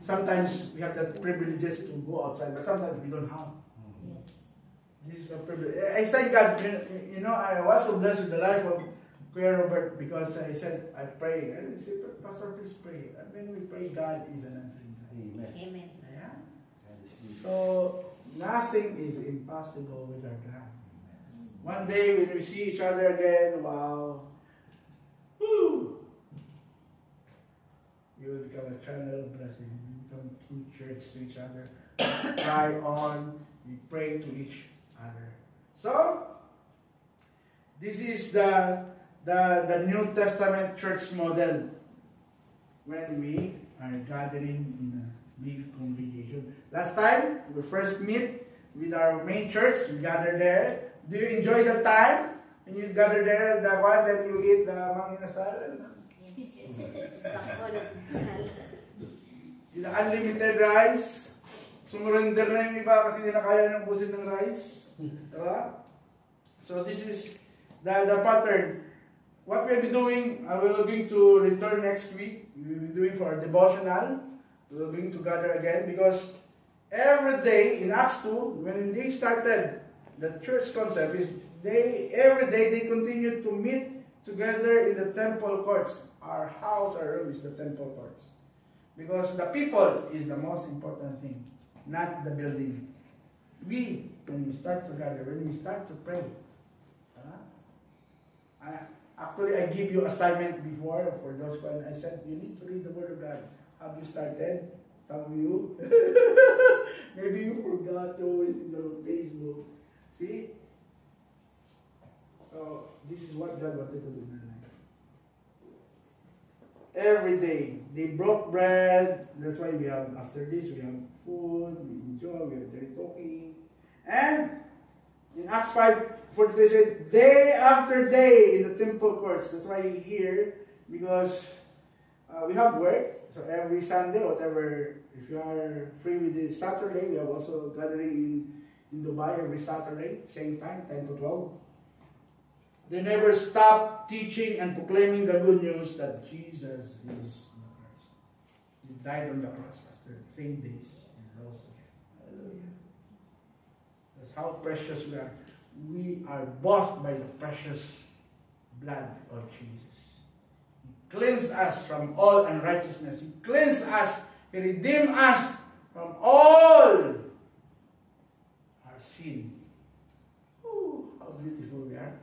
Sometimes we have the privileges to go outside, but sometimes we don't have. Yes. This is a privilege. I thank God, I was so blessed with the life of Kuya Robert because I said, I pray. And he said, Pastor, please pray. And when we pray, God is an answering God. Amen. Amen. Yeah. So, nothing is impossible with our God. One day when we see each other again, wow. Woo! You will become a channel of blessing. You become true church to each other. Cry on. We pray to each other. So, this is the New Testament church model when we are gathering in a big congregation. Last time, we first meet with our main church. We gather there. Do you enjoy the time when you gather there, the one that you eat the manginasal? Yung unlimited rice. Sumurrender na yung iba kasi hindi na kaya ng busin ng rice. Diba? So this is the pattern. What we'll be doing, we're going to return next week. We'll be doing for our devotional. We're going to gather again because every day in Acts 2, when they started the church concept, is every day they continue to meet together in the temple courts. Our house, our room is the temple courts. Because the people is the most important thing, not the building. When we start to gather, when we start to pray, actually I give you assignment before for those when I said you need to read the Word of God. Have you started? Some of you, maybe you forgot to always in the Facebook. See? So this is what God wanted to do in our life. Every day they broke bread. That's why we have after this we have food, we enjoy, we are there talking. And in Acts 5:40 they said day after day in the temple courts. That's why you hear because we have work. So every Sunday, whatever, if you are free with this Saturday, we have also gathering in Dubai every Saturday, same time, 10 to 12. They never stop teaching and proclaiming the good news that Jesus is the Christ. He died on the cross after 3 days and rose again. Hallelujah. That's how precious we are. We are bought by the precious blood of Jesus. He cleansed us from all unrighteousness. He cleansed us. He redeemed us from all our sin. Ooh, how beautiful we are.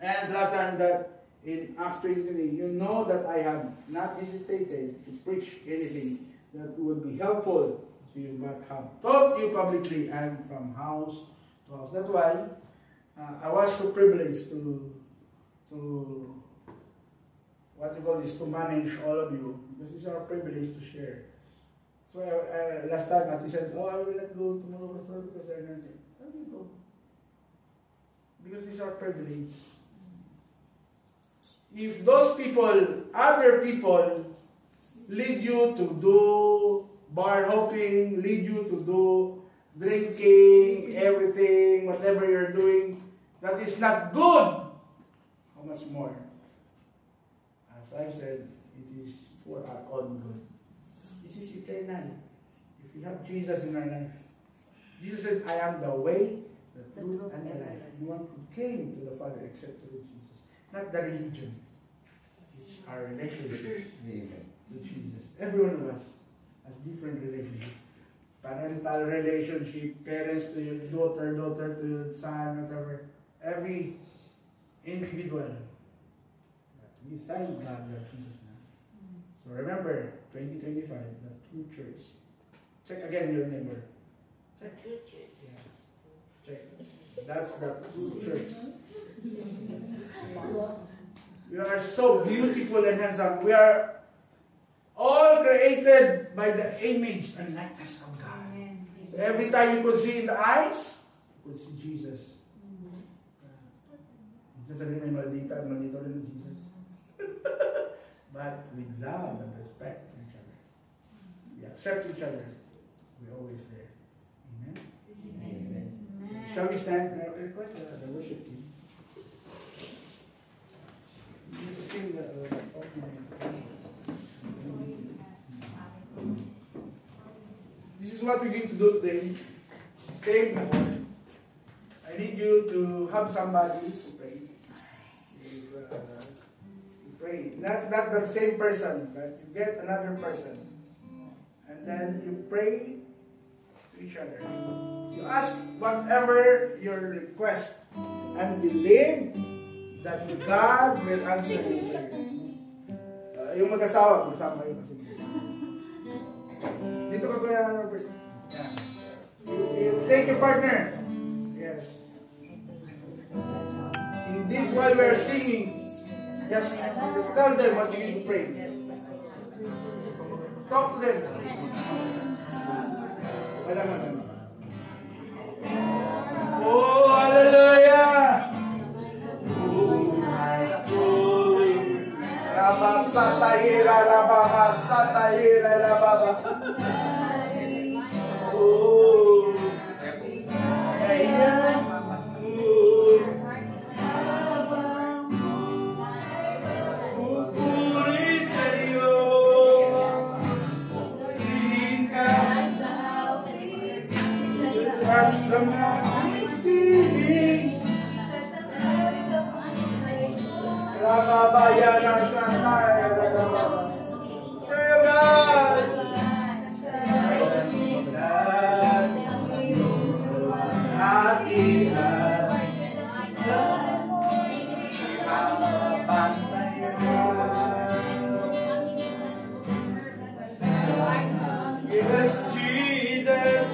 And last time that in Acts 20, you know that I have not hesitated to preach anything that would be helpful to you, but have taught you publicly and from house to house. That's why I was so privileged to what you call this, to manage all of you, because it's our privilege to share. So last time Ati said, oh, I will not go tomorrow because I'm not there. Let me go. Because it's our privilege. If those people, other people, lead you to do bar hopping, lead you to do drinking, everything, whatever you're doing, that is not good, how much more? As I've said, it is for our own good. This is eternal. If we have Jesus in our life, Jesus said, I am the way, the truth, and the life. No one could came to the Father except through Jesus. Not the religion. It's our relationship with Jesus. Every one of us has different relationships. Parental relationship, parents to your daughter, daughter to your son, whatever. Every individual. But we thank God that Jesus now. So remember, 2025, the true church. Check again your neighbor. The true church. Yeah. Check. That's the true church. We are so beautiful and handsome. We are all created by the image and likeness of God. So every time you could see in the eyes, you could see Jesus. Just may maldita rin Jesus. But we love and respect each other. We accept each other. We're always there. Amen? Amen. Shall we stand? Request the worship team. You need to sing the song. is what we're going to do today. Same before. I need you to have somebody to pray. If, you pray. Not the same person, but you get another person. And then you pray to each other. You ask whatever your request and believe that God will answer your prayer. Yung mag-asawa, magsama kayo kasi. Dito ka kuya, Robert. Yeah. You take your partner. Yes. In this while we are singing, just tell them what you need to pray. Talk to them. Wala man. Oh, hallelujah! Rabasatayira, rababasatayira, rababa. Oh, ayan. Pupuri sa'yo, tingin ka sa mga tinig. Rababayanan sa kaya. Prayer God. At isa yes, Jesus.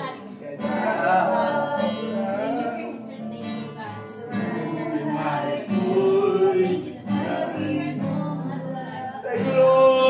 Thank you, Lord.